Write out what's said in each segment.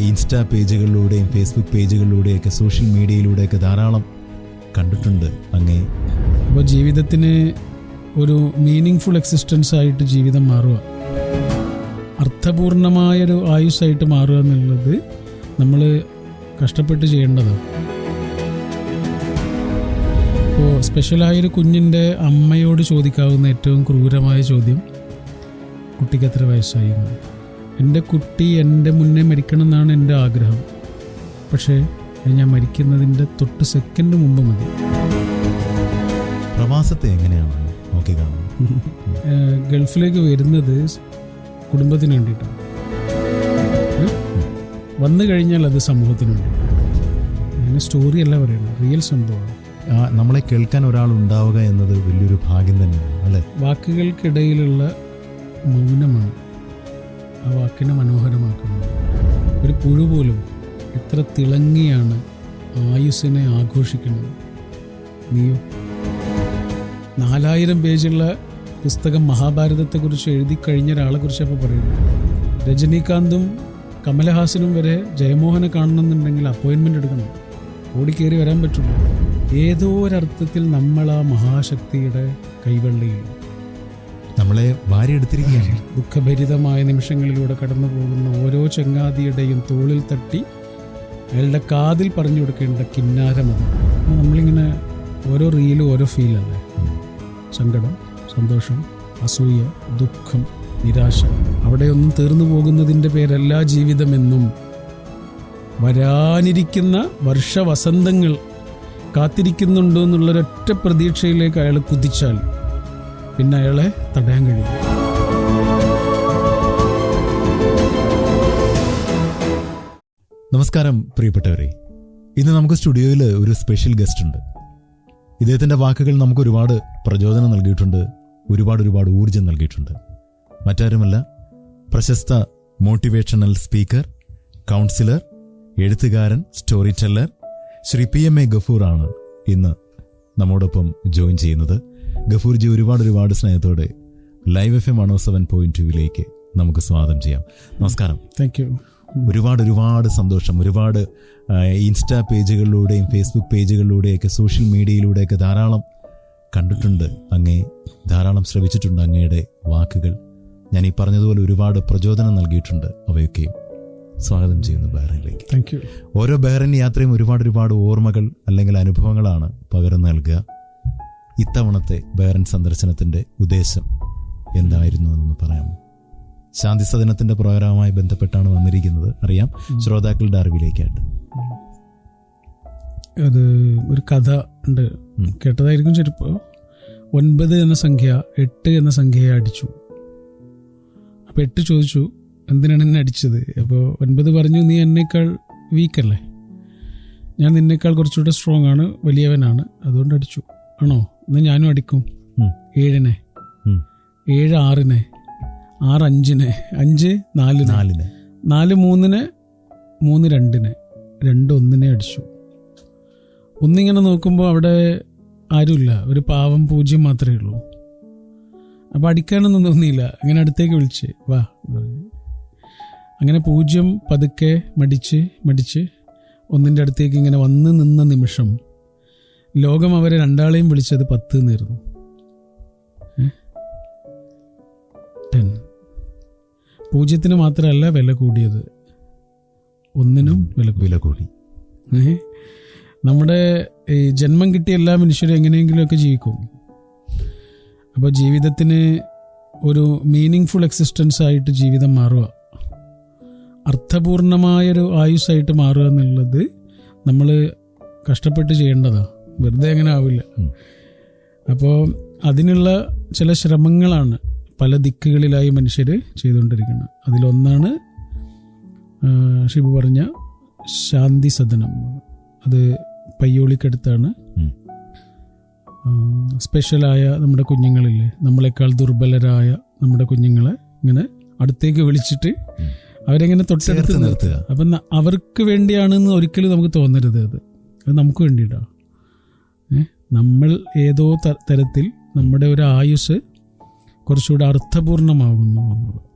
Insta പേജുകളിലൂടെയും Facebook പേജുകളിലൂടെയൊക്കെ social മീഡിയയിലൂടെയൊക്കെ ധാരാളം കണ്ടിട്ടുണ്ട് അങ്ങേ. അപ്പോൾ ജീവിതത്തിന് ഒരു മീനിങ് ഫുൾ എക്സിസ്റ്റൻസ് ആയിട്ട് ജീവിതം മാറുക, അർത്ഥപൂർണമായൊരു ആയുസ്സായിട്ട് മാറുക എന്നുള്ളത് നമ്മൾ കഷ്ടപ്പെട്ട് ചെയ്യേണ്ടതാണ്. ഇപ്പോൾ സ്പെഷ്യലായൊരു കുഞ്ഞിൻ്റെ അമ്മയോട് ചോദിക്കാവുന്ന ഏറ്റവും ക്രൂരമായ ചോദ്യം കുട്ടിക്ക് എത്ര വയസ്സായി. എൻ്റെ കുട്ടി എൻ്റെ മുന്നേ മരിക്കണം എന്നാണ് എൻ്റെ ആഗ്രഹം, പക്ഷേ ഞാൻ മരിക്കുന്നതിൻ്റെ തൊട്ട് സെക്കൻഡ് മുമ്പ് മതി. പ്രവാസത്തെ എങ്ങനെയാണ് നോക്കി കാണുന്നത്? ഗൾഫിലേക്ക് വരുന്നത് കുടുംബത്തിന് വേണ്ടിയിട്ടാണ്. വന്നു കഴിഞ്ഞാൽ അത് സമൂഹത്തിന് വേണ്ടി. അങ്ങനെ സ്റ്റോറിയല്ല പറയുന്നത്, റിയൽ സംഭവമാണ്. നമ്മളെ കേൾക്കാൻ ഒരാൾ ഉണ്ടാവുക എന്നത് വലിയൊരു ഭാഗ്യം തന്നെയാണ് അല്ലേ? വാക്കുകൾക്കിടയിലുള്ള മൗനമാണ് ആ വാക്കിനെ മനോഹരമാക്കുന്നത്. ഒരു പുഴു പോലും എത്ര തിളങ്ങിയാണ് ആയുസ്സിനെ ആഘോഷിക്കുന്നത്. നീയോ 4000 പേജുള്ള പുസ്തകം മഹാഭാരതത്തെക്കുറിച്ച് എഴുതി കഴിഞ്ഞ ഒരാളെക്കുറിച്ച് അപ്പോൾ പറയുന്നു. രജനീകാന്തും കമലഹാസനും വരെ ജയമോഹനെ കാണണമെന്നുണ്ടെങ്കിൽ അപ്പോയിൻമെൻ്റ് എടുക്കണം, ഓടിക്കേറി വരാൻ പറ്റുള്ളൂ. ഏതോ ഒരർത്ഥത്തിൽ നമ്മൾ ആ മഹാശക്തിയുടെ കൈവെള്ളിയിൽ നമ്മളെ വാരിയെടുത്തിരിക്കുകയാണ്. ദുഃഖഭരിതമായ നിമിഷങ്ങളിലൂടെ കടന്നു പോകുന്ന ഓരോ ചങ്ങാതിയുടെയും തോളിൽ തട്ടി അയാളുടെ കാതിൽ പറഞ്ഞു കൊടുക്കേണ്ട കിന്നാരമത്. നമ്മളിങ്ങനെ ഓരോ റീലും ഓരോ ഫീലല്ലേ, സങ്കടം, സന്തോഷം, അസൂയ, ദുഃഖം, നിരാശ. അവിടെയൊന്നും തീർന്നു പോകുന്നതിൻ്റെ പേരല്ല ജീവിതമെന്നും. വരാനിരിക്കുന്ന വർഷവസന്തങ്ങൾ കാത്തിരിക്കുന്നുണ്ടോ എന്നുള്ളൊരൊറ്റ പ്രതീക്ഷയിലേക്ക് അയാൾ കുതിച്ചാൽ പിന്നെ അയാളെ തടയാൻ കഴിയും. നമസ്കാരം പ്രിയപ്പെട്ടവരെ, ഇന്ന് നമുക്ക് സ്റ്റുഡിയോയിൽ ഒരു സ്പെഷ്യൽ ഗസ്റ്റ് ഉണ്ട്. ഇദ്ദേഹത്തിൻ്റെ വാക്കുകൾ നമുക്ക് ഒരുപാട് പ്രചോദനം നൽകിയിട്ടുണ്ട്, ഒരുപാട് ഊർജം നൽകിയിട്ടുണ്ട്. മറ്റാരുമല്ല, പ്രശസ്ത മോട്ടിവേഷണൽ സ്പീക്കർ, കൗൺസിലർ, എഴുത്തുകാരൻ, സ്റ്റോറി ടെല്ലർ ശ്രീ PMA ഗഫൂറാണ് ഇന്ന് നമ്മോടൊപ്പം ജോയിൻ ചെയ്യുന്നത്. ഗഫൂർജി, ഒരുപാട് സ്നേഹത്തോടെ ലൈവ് FM 107.2 നമുക്ക് സ്വാഗതം ചെയ്യാം. നമസ്കാരം. Thank you. ഒരുപാട് സന്തോഷം. ഒരുപാട് ഇൻസ്റ്റാ പേജുകളിലൂടെയും ഫേസ്ബുക്ക് പേജുകളിലൂടെയൊക്കെ സോഷ്യൽ മീഡിയയിലൂടെയൊക്കെ ധാരാളം കണ്ടിട്ടുണ്ട് അങ്ങേ, ധാരാളം ശ്രവിച്ചിട്ടുണ്ട് അങ്ങയുടെ വാക്കുകൾ. ഞാൻ ഈ പറഞ്ഞതുപോലെ ഒരുപാട് പ്രചോദനം നൽകിയിട്ടുണ്ട്. അവയൊക്കെയും സ്വാഗതം ചെയ്യുന്നു ബഹ്റൈനിലേക്ക്. Thank you. ഓരോ ബഹ്റൈൻ യാത്രയും ഒരുപാട് ഓർമ്മകൾ അല്ലെങ്കിൽ അനുഭവങ്ങളാണ് പകർന്നു നൽകുക. ഇത്തവണത്തെ ബഹ്റൈൻ സന്ദർശനത്തിന്റെ ഉദ്ദേശം എന്തായിരുന്നു എന്നൊന്ന് പറയാമോ? ശാന്തി സദനത്തിന്റെ പ്രോഗ്രാമുമായി ബന്ധപ്പെട്ടാണ് വന്നിരിക്കുന്നത്, അറിയാം. ശ്രോതാക്കളുടെ അറിവിലേക്കായിട്ട് അത് ഒരു കഥ ഉണ്ട്, കേട്ടതായിരിക്കും ചിലപ്പോ. 9 എന്ന സംഖ്യ 8 എന്ന സംഖ്യയെ അടിച്ചു. അപ്പോൾ 8 ചോദിച്ചു, എന്തിനാണ് എന്നെ അടിച്ചത്? അപ്പോൾ 9 പറഞ്ഞു, നീ എന്നേക്കാൾ വീക്കല്ലേ, ഞാൻ നിന്നേക്കാൾ കുറച്ചുകൂടെ സ്ട്രോങ് ആണ്, വലിയവനാണ്, അതുകൊണ്ട് അടിച്ചു. ആണോ, എന്നാൽ ഞാനും അടിക്കും. 7-നെ, 7 6-നെ, 6 5-നെ, 5 4-നെ, 4 3-നെ, 3 2-നെ, 2 1-നെ അടിച്ചു. ഒന്നിങ്ങനെ നോക്കുമ്പോൾ അവിടെ ആരുമില്ല, ഒരു പാവം 0 മാത്രമേ ഉള്ളൂ. അപ്പം അടിക്കാനൊന്നും തോന്നിയില്ല, അങ്ങനെ അടുത്തേക്ക് വിളിച്ച് വാ. അങ്ങനെ 0 പതുക്കെ മടിച്ച് 1-ന്റെ അടുത്തേക്ക് ഇങ്ങനെ വന്ന് നിന്ന നിമിഷം ലോകം അവരെ രണ്ടാളെയും വിളിച്ചത് 10 എന്നായിരുന്നു. 10 0-ന് മാത്രമല്ല വില കൂടിയത്, 1-നും വില കൂടി. നമ്മുടെ ഈ ജന്മം കിട്ടിയ എല്ലാ മനുഷ്യരും എങ്ങനെയെങ്കിലുമൊക്കെ ജീവിക്കും. അപ്പോൾ ജീവിതത്തിന് ഒരു മീനിങ് ഫുൾ എക്സിസ്റ്റൻസ് ആയിട്ട് ജീവിതം മാറുക, അർത്ഥപൂർണമായൊരു ആയുസ്സായിട്ട് മാറുക എന്നുള്ളത് നമ്മൾ കഷ്ടപ്പെട്ട് ചെയ്യേണ്ടതാണ്, വെറുതെ അങ്ങനെ ആവില്ല. അപ്പോൾ അതിനുള്ള ചില ശ്രമങ്ങളാണ് പല ദിക്കുകളിലായി മനുഷ്യർ ചെയ്തുകൊണ്ടിരിക്കുന്നത്. അതിലൊന്നാണ് ഷിബു പറഞ്ഞ ശാന്തി സദനം. അത് പയ്യോളിക്കടുത്താണ്. സ്പെഷ്യലായ നമ്മുടെ കുഞ്ഞുങ്ങളില്ലേ, നമ്മളെക്കാൾ ദുർബലരായ നമ്മുടെ കുഞ്ഞുങ്ങളെ ഇങ്ങനെ അടുത്തേക്ക് വിളിച്ചിട്ട് അവരെങ്ങനെ തൊട്ടടുത്ത് നിർത്തുക. അപ്പം അവർക്ക് വേണ്ടിയാണെന്ന് ഒരിക്കലും നമുക്ക് തോന്നരുത്. അത് നമുക്ക് വേണ്ടിയിട്ടാണ്. നമ്മൾ ഏതോ തരത്തിൽ നമ്മുടെ ഒരു ആയുസ് കുറച്ചുകൂടെ അർത്ഥപൂർണമാകുന്നു എന്നുള്ളത്.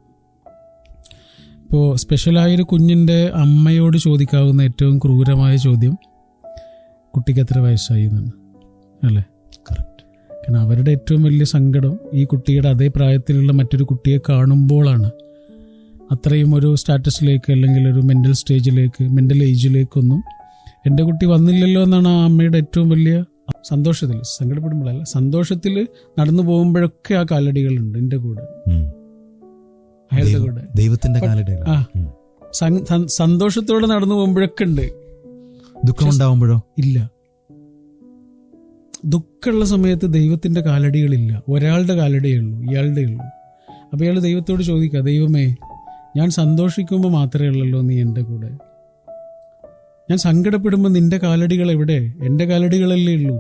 ഇപ്പോൾ സ്പെഷ്യലായൊരു കുഞ്ഞിൻ്റെ അമ്മയോട് ചോദിക്കാവുന്ന ഏറ്റവും ക്രൂരമായ ചോദ്യം കുട്ടിക്ക് എത്ര വയസ്സായി എന്നാണ്, അല്ലേ? കറക്റ്റ്. കാരണം അവരുടെ ഏറ്റവും വലിയ സങ്കടം ഈ കുട്ടിയുടെ അതേ പ്രായത്തിലുള്ള മറ്റൊരു കുട്ടിയെ കാണുമ്പോഴാണ്. അത്രയും ഒരു സ്റ്റാറ്റസിലേക്ക് അല്ലെങ്കിൽ ഒരു മെൻ്റൽ ഏജിലേക്കൊന്നും എൻ്റെ കുട്ടി വന്നില്ലല്ലോ എന്നാണ് ആ അമ്മയുടെ ഏറ്റവും വലിയ സന്തോഷത്തിൽ, സങ്കടപ്പെടുമ്പോഴല്ല, സന്തോഷത്തിൽ നടന്നു പോകുമ്പോഴൊക്കെ ആ കാലടികളുണ്ട് എൻ്റെ കൂടെ, അയാളുടെ കൂടെ, ദൈവത്തിന്റെ കാലടികൾ. സന്തോഷത്തോടെ നടന്നു പോകുമ്പോഴൊക്കെ ഉണ്ട്. ദുഃഖമുണ്ടാവുമ്പോഴോ ഇല്ല. ദുഃഖമുള്ള സമയത്ത് ദൈവത്തിന്റെ കാലടികളില്ല, ഒരാളുടെ കാലടിയേ ഉള്ളൂ, ഇയാളുടെ ഉള്ളൂ. അപ്പൊ ഇയാൾ ദൈവത്തോട് ചോദിക്കുക, ദൈവമേ, ഞാൻ സന്തോഷിക്കുമ്പോൾ മാത്രമേ ഉള്ളല്ലോ നീ എൻ്റെ കൂടെ, ഞാൻ സങ്കടപ്പെടുമ്പോൾ നിന്റെ കാലടികൾ എവിടെ? എൻ്റെ കാലടികളല്ലേ ഉള്ളൂ.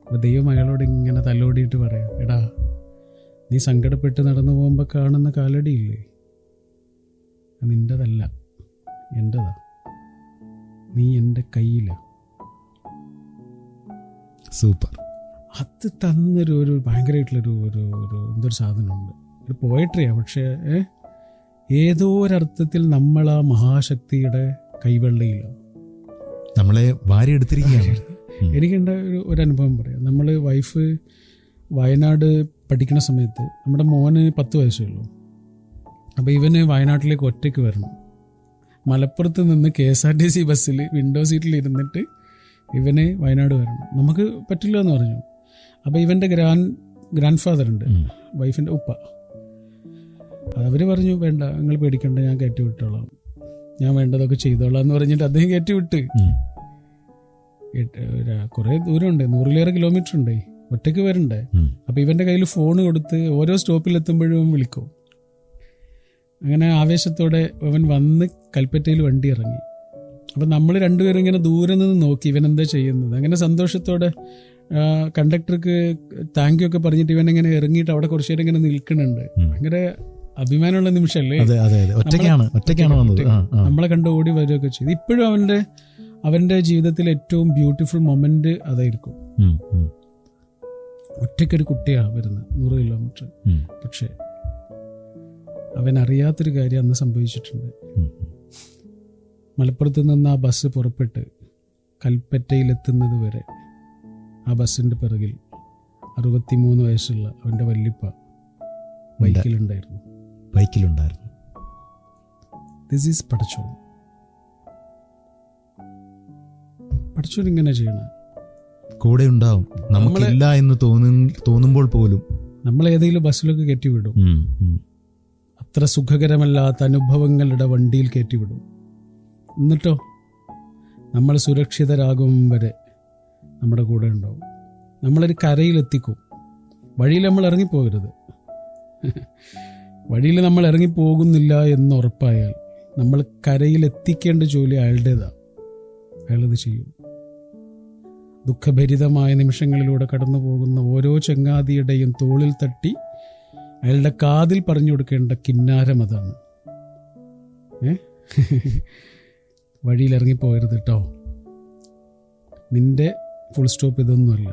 അപ്പൊ ദൈവം അയാളോട് ഇങ്ങനെ തലോടിയിട്ട് പറയാം, എടാ, നീ സങ്കടപ്പെട്ട് നടന്നു പോകുമ്പോൾ കാണുന്ന കാലടിയില്ലേ, നിൻ്റെതല്ല, എൻ്റെതാ, നീ എൻ്റെ കയ്യില. സൂപ്പർ. അത് തന്നൊരു ഒരു ഭയങ്കരമായിട്ടുള്ളൊരു എന്തൊരു സാധനമുണ്ട്. ഒരു പോയട്രിയാണ്, പക്ഷേ ഏതോ ഒരർത്ഥത്തിൽ നമ്മൾ ആ മഹാശക്തിയുടെ കൈവെള്ളയിലാണ്, നമ്മളെ വാരിയെടുത്തിരിക്കുകയാണ്. എനിക്കുണ്ടായ ഒരു അനുഭവം പറയാം. നമ്മൾ വൈഫ് വയനാട് പഠിക്കുന്ന സമയത്ത് നമ്മുടെ മോന് 10 വയസ്സേ ഉള്ളൂ. അപ്പോൾ ഇവന് വയനാട്ടിലേക്ക് ഒറ്റയ്ക്ക് വരണം. മലപ്പുറത്ത് നിന്ന് KSRTC ബസ്സിൽ വിൻഡോ സീറ്റിൽ ഇരുന്നിട്ട് ഇവന് വയനാട് വരണം. നമുക്ക് പറ്റില്ല എന്ന് പറഞ്ഞു. അപ്പോൾ ഇവൻ്റെ ഗ്രാൻഡ് ഫാദർ ഉണ്ട്, വൈഫിൻ്റെ ഉപ്പ. അവർ പറഞ്ഞു, വേണ്ട, നിങ്ങൾ പേടിക്കണ്ട, ഞാൻ കയറ്റി വിട്ടോളാം, ഞാൻ വേണ്ടതൊക്കെ ചെയ്തോളാം എന്ന് പറഞ്ഞിട്ട് അദ്ദേഹം കയറ്റി വിട്ട്. കുറേ ദൂരമുണ്ട്, 100-ലേറെ കിലോമീറ്റർ ഉണ്ട്, ഒറ്റയ്ക്ക് വരണ്ടേ. അപ്പം ഇവൻ്റെ കയ്യിൽ ഫോൺ കൊടുത്ത് ഓരോ സ്റ്റോപ്പിലെത്തുമ്പോഴും വിളിക്കും. അങ്ങനെ ആവേശത്തോടെ അവൻ വന്ന് കൽപ്പറ്റയിൽ വണ്ടി ഇറങ്ങി. അപ്പം നമ്മൾ രണ്ടുപേരും ഇങ്ങനെ ദൂരെ നിന്ന് നോക്കി ഇവൻ എന്താ ചെയ്യുന്നത്. അങ്ങനെ സന്തോഷത്തോടെ കണ്ടക്ടർക്ക് താങ്ക് യു ഒക്കെ പറഞ്ഞിട്ട് ഇവൻ ഇങ്ങനെ ഇറങ്ങിയിട്ട് അവിടെ കുറച്ചു നേരം ഇങ്ങനെ നിൽക്കുന്നുണ്ട്. ഭയങ്കര അഭിമാനമുള്ള നിമിഷമല്ലേ, നമ്മളെ കണ്ട് ഓടി വരികയൊക്കെ ചെയ്തു. ഇപ്പോഴും അവന്റെ ജീവിതത്തിലെ ഏറ്റവും ബ്യൂട്ടിഫുൾ മൊമെന്റ് അതായിരിക്കും. ഒറ്റയ്ക്കൊരു കുട്ടിയാണ് വരുന്നത് 100 കിലോമീറ്റർ. പക്ഷെ അവൻ അറിയാത്തൊരു കാര്യം അന്ന് സംഭവിച്ചിട്ടുണ്ട്. മലപ്പുറത്ത് നിന്ന് ആ ബസ് പുറപ്പെട്ട് കൽപ്പറ്റയിലെത്തുന്നത് വരെ ആ ബസ്സിന്റെ പിറകിൽ 63 വയസ്സുള്ള അവന്റെ വല്യപ്പ ബൈക്കിലുണ്ടായിരുന്നു. ദിസ് ഈസ് പടച്ചോൻ. പടച്ചോൻ ഇങ്ങനെ ചെയ്യണം, കൂടെ ഉണ്ടാവും, നമുക്കില്ല എന്ന് തോന്നുമ്പോൾ പോലും നമ്മൾ ഏതെങ്കിലും ബസ്സിലൊക്കെ കയറ്റിവിടും. അത്ര സുഖകരമല്ലാത്ത അനുഭവങ്ങളുടെ വണ്ടിയിൽ കയറ്റിവിടും. എന്നിട്ടോ നമ്മൾ സുരക്ഷിതരാകും വരെ നമ്മുടെ കൂടെ ഉണ്ടാവും. നമ്മളൊരു കരയിലെത്തിക്കും. വഴിയിൽ നമ്മൾ ഇറങ്ങിപ്പോകരുത്. വഴിയിൽ നമ്മൾ ഇറങ്ങിപ്പോകുന്നില്ല എന്ന് ഉറപ്പായാൽ നമ്മൾ കരയിലെത്തിക്കേണ്ട ജോലി അയാളുടേതാണ്. അയാളത് ചെയ്യും. ദുഃഖഭരിതമായ നിമിഷങ്ങളിലൂടെ കടന്നു പോകുന്ന ഓരോ ചങ്ങാതിയുടെയും തോളിൽ തട്ടി അയാളുടെ കാതിൽ പറഞ്ഞു കൊടുക്കേണ്ട കിന്നാരം അതാണ്. വഴിയിൽ ഇറങ്ങിപ്പോകരുത് കേട്ടോ, നിന്റെ ഫുൾ സ്റ്റോപ്പ് ഇതൊന്നുമല്ല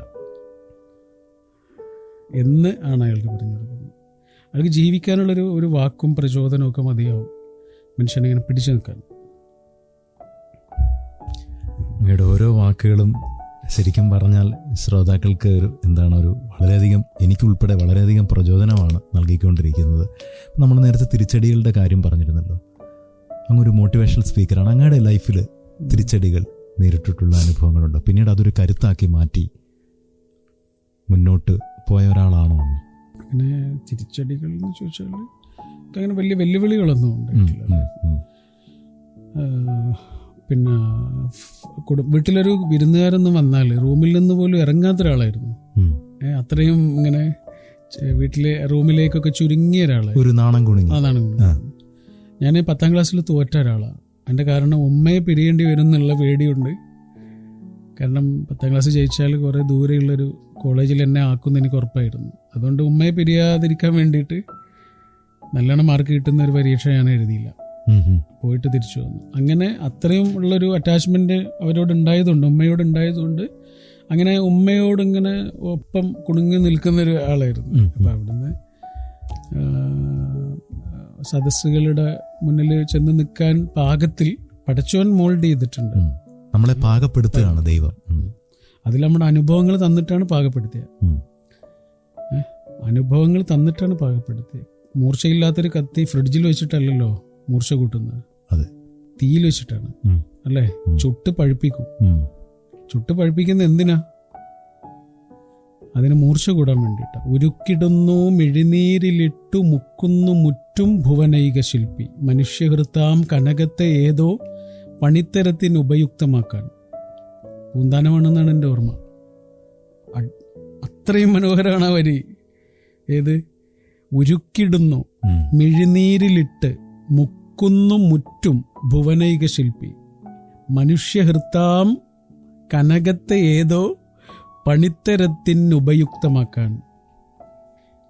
എന്ന് ആണ് അയാൾക്ക് പറഞ്ഞു കൊടുക്കുന്നത്. അയാൾക്ക് ജീവിക്കാനുള്ളൊരു ഒരു വാക്കും പ്രചോദനവും ഒക്കെ മതിയാവും മനുഷ്യനെ ഇങ്ങനെ പിടിച്ചു നിൽക്കാൻ. അങ്ങയുടെ ഓരോ വാക്കുകളും ശരിക്കും പറഞ്ഞാൽ ശ്രോതാക്കൾക്ക് ഒരു വളരെയധികം, എനിക്കുൾപ്പെടെ വളരെയധികം പ്രചോദനമാണ് നൽകിക്കൊണ്ടിരിക്കുന്നത്. നമ്മൾ നേരത്തെ തിരിച്ചടികളുടെ കാര്യം പറഞ്ഞിരുന്നല്ലോ. അങ്ങൊരു മോട്ടിവേഷണൽ സ്പീക്കറാണ്. അങ്ങയുടെ ലൈഫിൽ തിരിച്ചടികൾ നേരിട്ടിട്ടുള്ള അനുഭവങ്ങളുണ്ടോ? പിന്നീട് അതൊരു കരുത്താക്കി മാറ്റി മുന്നോട്ട് പോയ ഒരാളാണോ? അങ്ങനെ തിരിച്ചടികൾ എന്ന് ചോദിച്ചാൽ അങ്ങനെ വലിയ വെല്ലുവിളികളൊന്നും ഉണ്ടായിട്ടില്ല. പിന്നെ വീട്ടിലൊരു വിരുന്നുകാരൊന്നും വന്നാൽ റൂമിൽ നിന്ന് പോലും ഇറങ്ങാത്ത ഒരാളായിരുന്നു. അത്രയും ഇങ്ങനെ വീട്ടിലെ റൂമിലേക്കൊക്കെ ചുരുങ്ങിയ ഒരാളാണ്. ഒരു നാണം കുണുങ്ങി. ഞാൻ 10ാം ക്ലാസ്സിൽ തോറ്റ ഒരാളാണ്. അതിൻ്റെ കാരണം ഉമ്മയെ പിരിയേണ്ടി വരും എന്നുള്ള പേടിയുണ്ട്. കാരണം 10ാം ക്ലാസ് ജയിച്ചാൽ കുറേ ദൂരെയുള്ളൊരു കോളേജിൽ എന്നെ ആക്കുമെന്ന് എനിക്ക് ഉറപ്പായിരുന്നു. അതുകൊണ്ട് ഉമ്മയെ പിരിയാതിരിക്കാൻ വേണ്ടിയിട്ട് നല്ലോണം മാർക്ക് കിട്ടുന്ന ഒരു പരീക്ഷ ഞാൻ എഴുതിയില്ല, പോയിട്ട് തിരിച്ചു വന്നു. അങ്ങനെ അത്രയും ഉള്ളൊരു അറ്റാച്ച്മെന്റ് അവരോട് ഉണ്ടായതുകൊണ്ട്, ഉമ്മയോട് ഉണ്ടായതുകൊണ്ട്, അങ്ങനെ ഉമ്മയോട് ഇങ്ങനെ ഒപ്പം കുണുങ്ങി നിൽക്കുന്ന ഒരു ആളായിരുന്നു. അപ്പം അവിടുന്ന് സദസ്സുകളുടെ മുന്നിൽ ചെന്ന് നിൽക്കാൻ പാകത്തിൽ പടച്ചോൻ മോൾഡ് ചെയ്തിട്ടുണ്ട്. നമ്മളെ പാകപ്പെടുത്തുകയാണ് ദൈവം. അതിൽ നമ്മുടെ അനുഭവങ്ങൾ തന്നിട്ടാണ് പാകപ്പെടുത്തിയത്. അനുഭവങ്ങൾ തന്നിട്ടാണ് പാകപ്പെടുത്തിയത്. മൂർച്ചയില്ലാത്തൊരു കത്തി ഫ്രിഡ്ജിൽ വെച്ചിട്ടല്ലല്ലോ മൂർച്ച കൂട്ടുന്നത്, അതെ, തീയിൽ വെച്ചിട്ടാണ്, അല്ലേ? ചുട്ട് പഴുപ്പിക്കും. ചുട്ട് പഴുപ്പിക്കുന്ന എന്തിനാ? അതിന് മൂർച്ച കൂടാൻ വേണ്ടിയിട്ടാ. ഉരുക്കിടുന്നു മിഴിനീരിലിട്ടു മുക്കുന്നു മുറ്റും ഭുവനൈക ശില്പി, മനുഷ്യഹൃത്താം കനകത്തെ ഏതോ പണിത്തരത്തിന് ഉപയുക്തമാക്കാൻ. പൂന്താനമാണെന്നാണ് എൻ്റെ ഓർമ്മ. അത്രയും മനോഹരമാണ് ആ വരി. ഏത്? ഉരുക്കിടുന്നു മിഴിനീരിലിട്ട് മുക്കുന്നു മുറ്റും ഭുവനൈക ശില്പി, മനുഷ്യഹൃത്താം കനകത്തെ ഏതോ പണിത്തരത്തിന് ഉപയുക്തമാക്കാൻ.